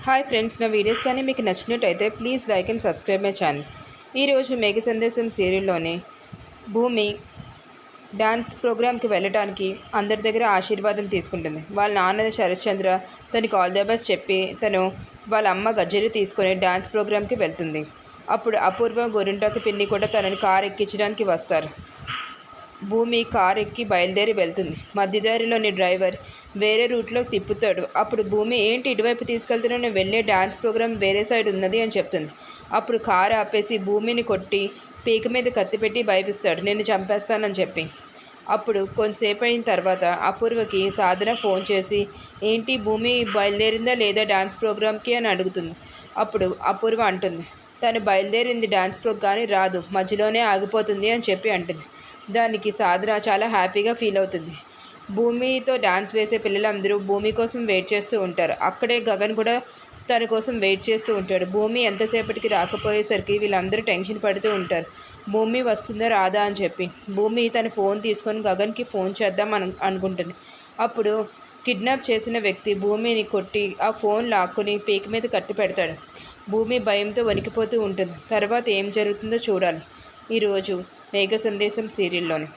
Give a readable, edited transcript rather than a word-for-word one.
Hi friends, నా videos కానీ మీకు నచ్చినట్టయితే please like and subscribe my channel. ఈరోజు మేఘ సందేశం సీరియల్లోని భూమి డాన్స్ ప్రోగ్రామ్కి వెళ్ళటానికి అందరి దగ్గర ఆశీర్వాదం తీసుకుంటుంది. వాళ్ళ నాన్న శరత్చంద్ర తనకి ఆల్ ద బెస్ట్ చెప్పి తను వాళ్ళ అమ్మ గజ్జలు తీసుకొని డాన్స్ ప్రోగ్రామ్కి వెళ్తుంది. అప్పుడు అపూర్వ గోరింటాకు పిన్ని కూడా తనని కారు ఎక్కించడానికి వస్తారు. భూమి కారు ఎక్కి బయలుదేరి వెళ్తుంది. మధ్యదారిలోని డ్రైవర్ వేరే రూట్లో తిప్పుతాడు. అప్పుడు భూమి, ఏంటి ఇటువైపు తీసుకెళ్తున్నా, నేను వెళ్ళే డ్యాన్స్ ప్రోగ్రామ్ వేరే సైడ్ ఉన్నది అని చెప్తుంది. అప్పుడు కారు ఆపేసి భూమిని కొట్టి పీక మీద కత్తి పెట్టి భయపిస్తాడు, నేను చంపేస్తానని చెప్పి. అప్పుడు కొంతసేపు అయిన తర్వాత అపూర్వకి సాధన ఫోన్ చేసి, ఏంటి భూమి బయలుదేరిందా లేదా డ్యాన్స్ ప్రోగ్రామ్కి అని అడుగుతుంది. అప్పుడు అపూర్వ అంటుంది, తను బయలుదేరింది డ్యాన్స్ ప్రోగ్రామ్ కానీ రాదు, మధ్యలోనే ఆగిపోతుంది అని చెప్పి అంటుంది. దానికి సాధన చాలా హ్యాపీగా ఫీల్ అవుతుంది. భూమితో డాన్స్ వేసే పిల్లలందరూ భూమి కోసం వెయిట్ చేస్తూ ఉంటారు. అక్కడే గగన్ కూడా తన కోసం వెయిట్ చేస్తూ ఉంటాడు. భూమి ఎంతసేపటికి రాకపోయేసరికి వీళ్ళందరూ టెన్షన్ పడుతూ ఉంటారు, భూమి వస్తుందా రాదా అని చెప్పి. భూమి తన ఫోన్ తీసుకొని గగన్కి ఫోన్ చేద్దాం అనుకుంటుంది. అప్పుడు కిడ్నాప్ చేసిన వ్యక్తి భూమిని కొట్టి ఆ ఫోన్ లాక్కుని పీక మీద కట్టి పెడతాడు. భూమి భయంతో వణికిపోతూ ఉంటుంది. తర్వాత ఏం జరుగుతుందో చూడాలి ఈరోజు మేఘ సందేశం సీరియల్లోని.